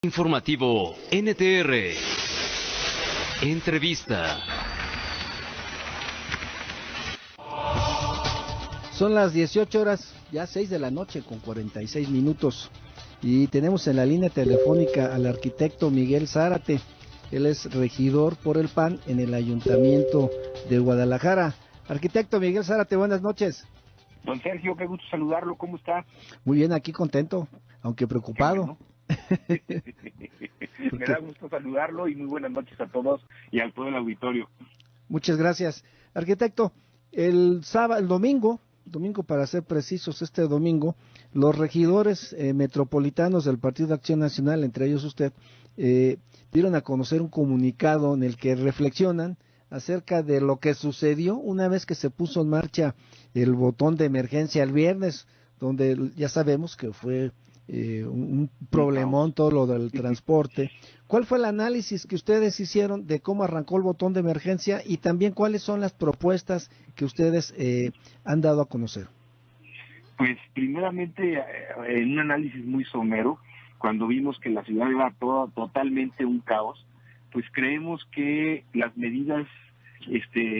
Informativo NTR. Entrevista. Son las 18 horas, ya 6 de la noche con 46 minutos. Y tenemos en la línea telefónica al arquitecto Miguel Zárate. Él es regidor por el PAN en el Ayuntamiento de Guadalajara. Arquitecto Miguel Zárate, buenas noches. Don Sergio, qué gusto saludarlo, ¿cómo está? Muy bien, aquí contento, aunque preocupado. Me da gusto saludarlo y muy buenas noches a todos y a todo el auditorio. Muchas gracias. Arquitecto, el domingo para ser precisos, este domingo, los regidores metropolitanos del Partido de Acción Nacional, entre ellos usted, dieron a conocer un comunicado en el que reflexionan acerca de lo que sucedió una vez que se puso en marcha el botón de emergencia el viernes, donde ya sabemos que fue un problemón todo lo del transporte. ¿Cuál fue el análisis que ustedes hicieron de cómo arrancó el botón de emergencia y también cuáles son las propuestas que ustedes han dado a conocer? Pues primeramente en un análisis muy somero, cuando vimos que la ciudad era totalmente un caos, pues creemos que las medidas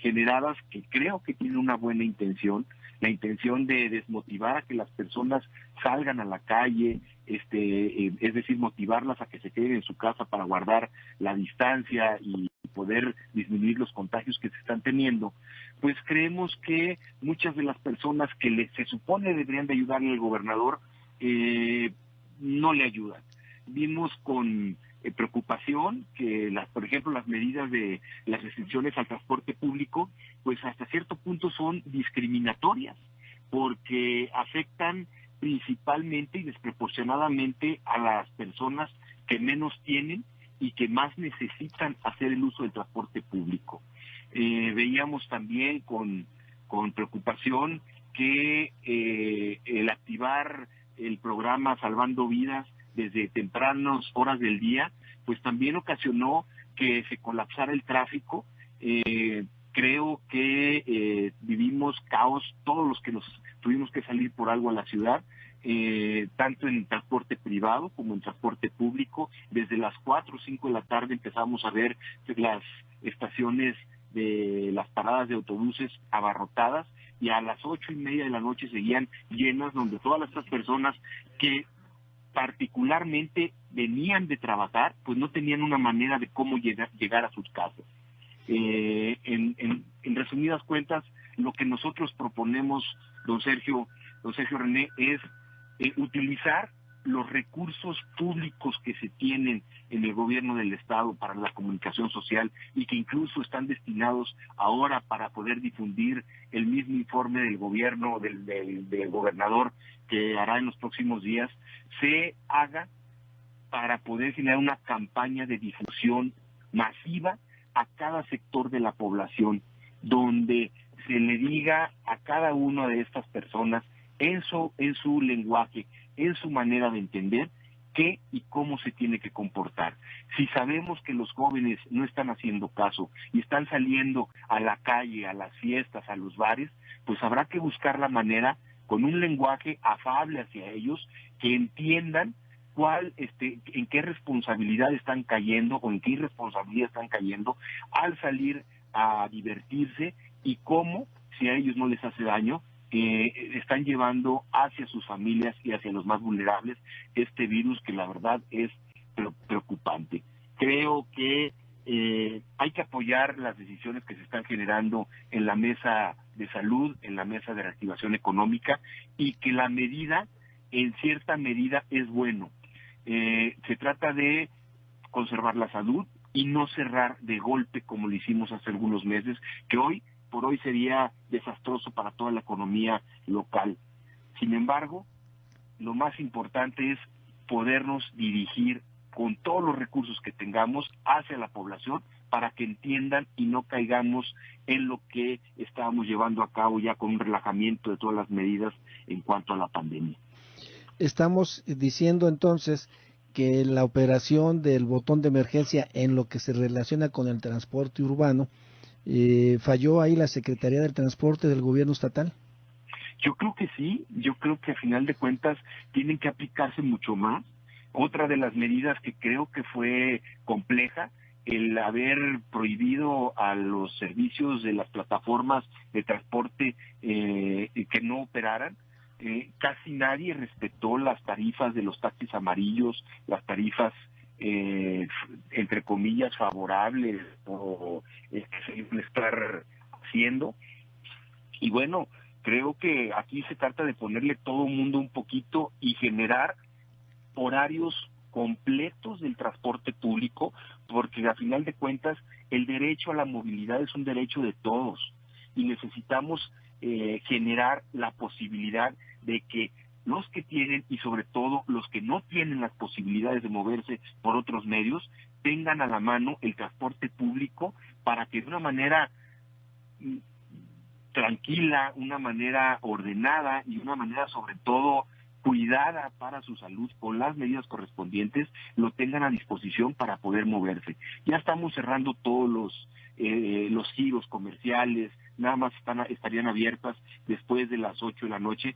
generadas, que creo que tienen una buena intención, la intención de desmotivar a que las personas salgan a la calle, es decir, motivarlas a que se queden en su casa para guardar la distancia y poder disminuir los contagios que se están teniendo, pues creemos que muchas de las personas que se supone deberían de ayudarle al gobernador, no le ayudan. Vimos con preocupación que, por ejemplo, las medidas de las restricciones al transporte público, pues hasta cierto punto son discriminatorias, porque afectan principalmente y desproporcionadamente a las personas que menos tienen y que más necesitan hacer el uso del transporte público. Veíamos también con preocupación que el activar el programa Salvando Vidas desde tempranas horas del día, pues también ocasionó que se colapsara el tráfico. Creo que vivimos caos todos los que nos tuvimos que salir por algo a la ciudad, tanto en transporte privado como en transporte público. Desde las 4 o 5 de la tarde empezamos a ver las estaciones de las paradas de autobuses abarrotadas, y a las 8:30 de la noche seguían llenas, donde todas estas personas que particularmente venían de trabajar, pues no tenían una manera de cómo llegar a sus casas. En resumidas cuentas, lo que nosotros proponemos, don Sergio René, es utilizar los recursos públicos que se tienen en el gobierno del estado para la comunicación social y que incluso están destinados ahora para poder difundir el mismo informe del gobierno, del gobernador, que hará en los próximos días, se haga para poder generar una campaña de difusión masiva a cada sector de la población, donde se le diga a cada una de estas personas en su lenguaje, en su manera de entender, qué y cómo se tiene que comportar. Si sabemos que los jóvenes no están haciendo caso y están saliendo a la calle, a las fiestas, a los bares, pues habrá que buscar la manera, con un lenguaje afable hacia ellos, que entiendan en qué responsabilidad están cayendo o en qué irresponsabilidad están cayendo al salir a divertirse, y cómo, si a ellos no les hace daño, están llevando hacia sus familias y hacia los más vulnerables este virus, que la verdad es preocupante. Creo que hay que apoyar las decisiones que se están generando en la mesa de salud, en la mesa de reactivación económica, y que la medida, en cierta medida, es bueno. Se trata de conservar la salud y no cerrar de golpe como lo hicimos hace algunos meses, que hoy por hoy sería desastroso para toda la economía local. Sin embargo, lo más importante es podernos dirigir con todos los recursos que tengamos hacia la población para que entiendan y no caigamos en lo que estábamos llevando a cabo ya con un relajamiento de todas las medidas en cuanto a la pandemia. Estamos diciendo entonces que la operación del botón de emergencia en lo que se relaciona con el transporte urbano, ¿falló ahí la Secretaría del Transporte del Gobierno Estatal? Yo creo que sí, yo creo que a final de cuentas tienen que aplicarse mucho más. Otra de las medidas que creo que fue compleja, el haber prohibido a los servicios de las plataformas de transporte que no operaran. Casi nadie respetó las tarifas de los taxis amarillos, las tarifas entre comillas favorables o que se iban a estar haciendo. Y bueno, creo que aquí se trata de ponerle todo el mundo un poquito y generar horarios completos del transporte público, porque a final de cuentas el derecho a la movilidad es un derecho de todos y necesitamos generar la posibilidad de que los que tienen y sobre todo los que no tienen las posibilidades de moverse por otros medios tengan a la mano el transporte público para que de una manera tranquila, una manera ordenada y una manera sobre todo cuidada para su salud con las medidas correspondientes, lo tengan a disposición para poder moverse. Ya estamos cerrando todos los giros comerciales, nada más estarían abiertas después de las 8 de la noche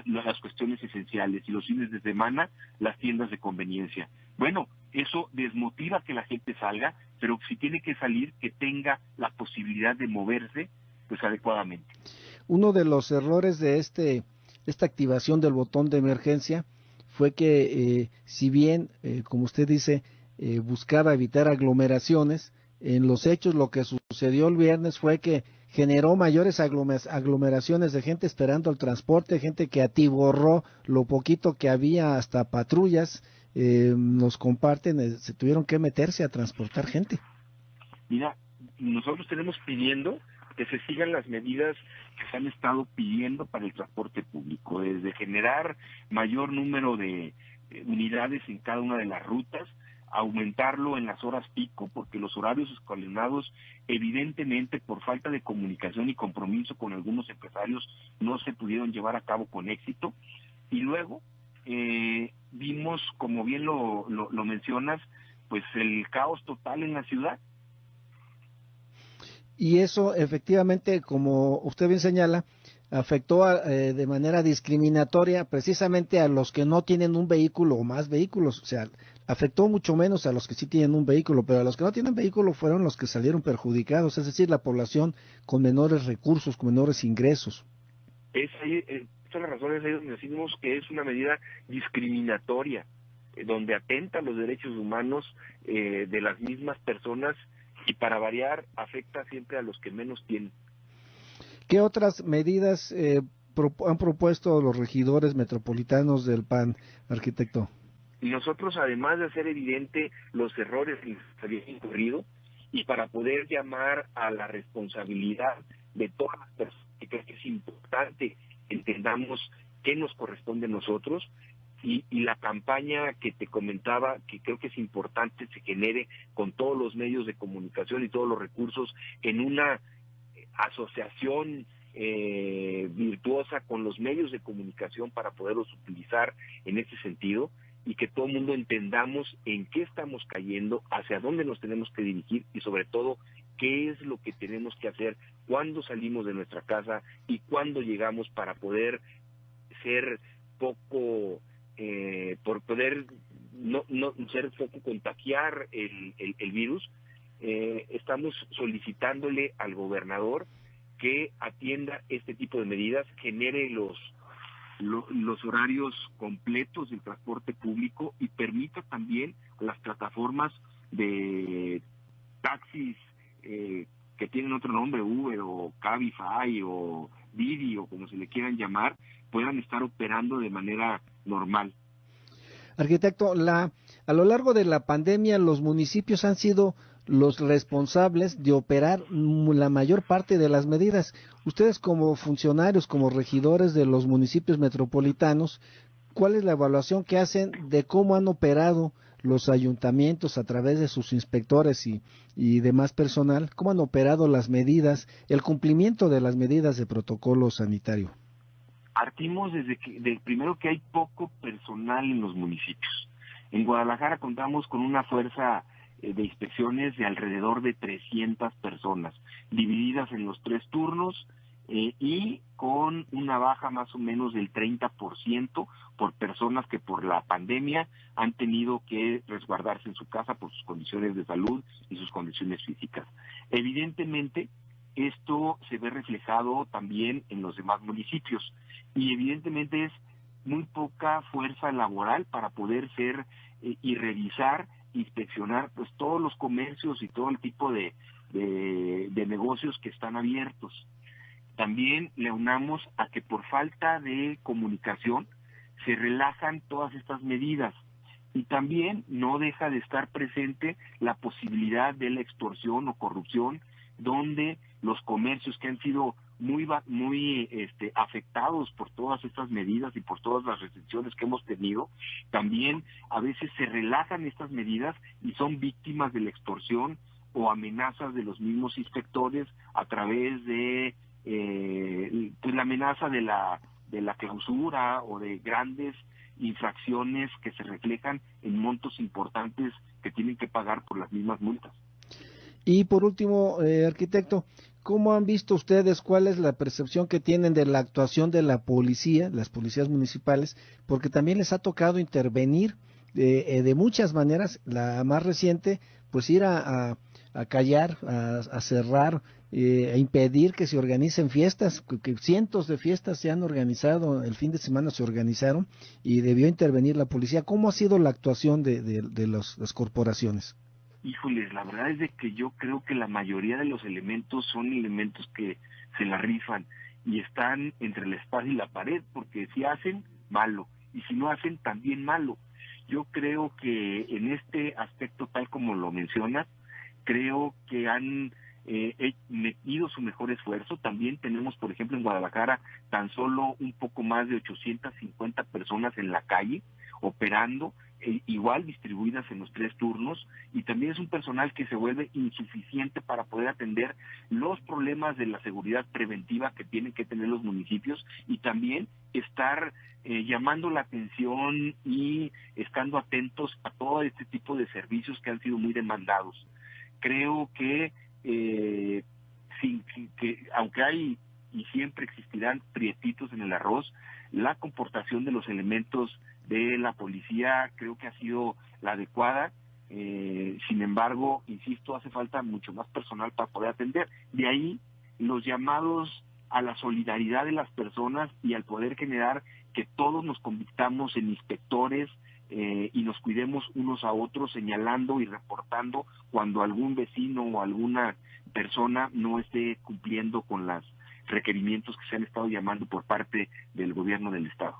las cuestiones esenciales y los fines de semana las tiendas de conveniencia. Bueno, eso desmotiva que la gente salga, pero si tiene que salir, que tenga la posibilidad de moverse pues adecuadamente. Uno de los errores de esta activación del botón de emergencia fue que si bien, como usted dice, buscaba evitar aglomeraciones, en los hechos lo que sucedió el viernes fue que generó mayores aglomeraciones de gente esperando el transporte, gente que atiborró lo poquito que había, hasta patrullas nos comparten, se tuvieron que meterse a transportar gente. Mira, nosotros tenemos pidiendo que se sigan las medidas que se han estado pidiendo para el transporte público, desde generar mayor número de unidades en cada una de las rutas, aumentarlo en las horas pico, porque los horarios escalonados, evidentemente por falta de comunicación y compromiso con algunos empresarios, no se pudieron llevar a cabo con éxito. Y luego vimos, como bien lo mencionas, pues el caos total en la ciudad. Y eso efectivamente, como usted bien señala, afectó de manera discriminatoria precisamente a los que no tienen un vehículo o más vehículos. O sea, afectó mucho menos a los que sí tienen un vehículo, pero a los que no tienen vehículo fueron los que salieron perjudicados, es decir, la población con menores recursos, con menores ingresos. Son las razones ahí donde decimos que es una medida discriminatoria, donde atenta a los derechos humanos de las mismas personas y para variar afecta siempre a los que menos tienen. ¿Qué otras medidas han propuesto los regidores metropolitanos del PAN, arquitecto? Y nosotros, además de hacer evidente los errores que se habían incurrido y para poder llamar a la responsabilidad de todas las personas, que creo que es importante entendamos qué nos corresponde a nosotros, y la campaña que te comentaba, que creo que es importante se genere con todos los medios de comunicación y todos los recursos en una asociación virtuosa con los medios de comunicación para poderlos utilizar en ese sentido, y que todo el mundo entendamos en qué estamos cayendo, hacia dónde nos tenemos que dirigir y sobre todo qué es lo que tenemos que hacer cuando salimos de nuestra casa y cuando llegamos para poder ser poco por poder no ser poco contagiar el virus. Estamos solicitándole al gobernador que atienda este tipo de medidas, genere los horarios completos del transporte público y permita también a las plataformas de taxis que tienen otro nombre, Uber o Cabify o Didi o como se le quieran llamar, puedan estar operando de manera normal. Arquitecto, a lo largo de la pandemia los municipios han sido los responsables de operar la mayor parte de las medidas. Ustedes como funcionarios, como regidores de los municipios metropolitanos, ¿cuál es la evaluación que hacen de cómo han operado los ayuntamientos a través de sus inspectores y demás personal? ¿Cómo han operado las medidas, el cumplimiento de las medidas de protocolo sanitario? Partimos del primero que hay poco personal en los municipios. En Guadalajara contamos con una fuerza de inspecciones de alrededor de 300 personas, divididas en los 3 turnos, y con una baja más o menos del 30% por personas que por la pandemia han tenido que resguardarse en su casa por sus condiciones de salud y sus condiciones físicas. Evidentemente, esto se ve reflejado también en los demás municipios y evidentemente es muy poca fuerza laboral para poder ser y revisar, inspeccionar pues todos los comercios y todo el tipo de negocios que están abiertos. También le unamos a que por falta de comunicación se relajan todas estas medidas y también no deja de estar presente la posibilidad de la extorsión o corrupción, donde los comercios que han sido muy afectados por todas estas medidas y por todas las restricciones que hemos tenido, también a veces se relajan estas medidas y son víctimas de la extorsión o amenazas de los mismos inspectores a través de pues la amenaza de la clausura o de grandes infracciones que se reflejan en montos importantes que tienen que pagar por las mismas multas. Y por último, arquitecto, ¿cómo han visto ustedes cuál es la percepción que tienen de la actuación de la policía, las policías municipales? Porque también les ha tocado intervenir de muchas maneras. La más reciente, pues ir a callar, a cerrar, a impedir que se organicen fiestas, que cientos de fiestas se han organizado, el fin de semana se organizaron y debió intervenir la policía. ¿Cómo ha sido la actuación de las corporaciones? Híjoles, la verdad es de que yo creo que la mayoría de los elementos son elementos que se la rifan y están entre la espada y la pared, porque si hacen, malo, y si no hacen, también malo. Yo creo que en este aspecto, tal como lo mencionas, creo que han metido su mejor esfuerzo. También tenemos, por ejemplo, en Guadalajara, tan solo un poco más de 850 personas en la calle operando, igual distribuidas en los 3 turnos, y también es un personal que se vuelve insuficiente para poder atender los problemas de la seguridad preventiva que tienen que tener los municipios y también estar llamando la atención y estando atentos a todo este tipo de servicios que han sido muy demandados. Creo que aunque hay y siempre existirán prietitos en el arroz, la comportación de los elementos de la policía creo que ha sido la adecuada. Sin embargo, insisto, hace falta mucho más personal para poder atender. De ahí los llamados a la solidaridad de las personas y al poder generar que todos nos convirtamos en inspectores y nos cuidemos unos a otros, señalando y reportando cuando algún vecino o alguna persona no esté cumpliendo con los requerimientos que se han estado llamando por parte del gobierno del estado.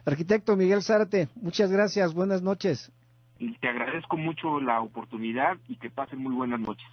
Arquitecto Miguel Zárate, muchas gracias, buenas noches. Y te agradezco mucho la oportunidad y que pasen muy buenas noches.